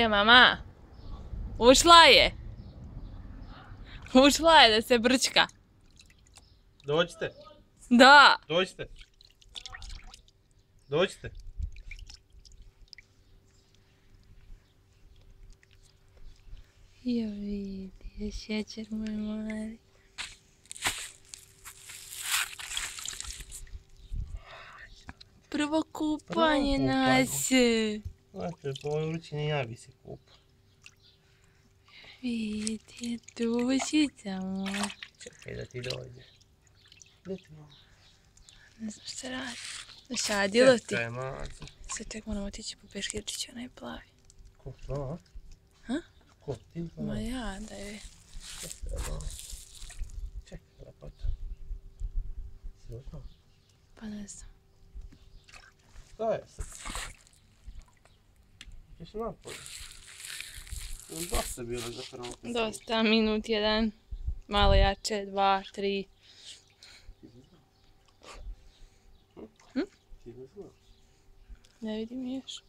Mama, ušla je. Ušla je da se brčka. Dođite. Da. Dođite. Dođite. Jo vidi, je šećer moj mali. Prvo kupanje naše. Znate, po ovoj vrućini ja bi se kupao. Vidi, dušica moja. Čekaj da ti dođe. Gdje ti malo? Ne znam šta radi. Dosadilo ti. Čekaj, maco. Sad tek moramo otići po peškirčić, onaj plavi. Ko to, a? Ha? Ko ti? Ma ja, da je. Čekaj, malo. Čekaj, lepota. Si došao? Pa ne znam. Šta je sad? Ćeš napolje? Dosta je bilo za prvo. Dosta, minut jedan. Malo jače, 2, 3. Ti ne znaš? Ne vidim još.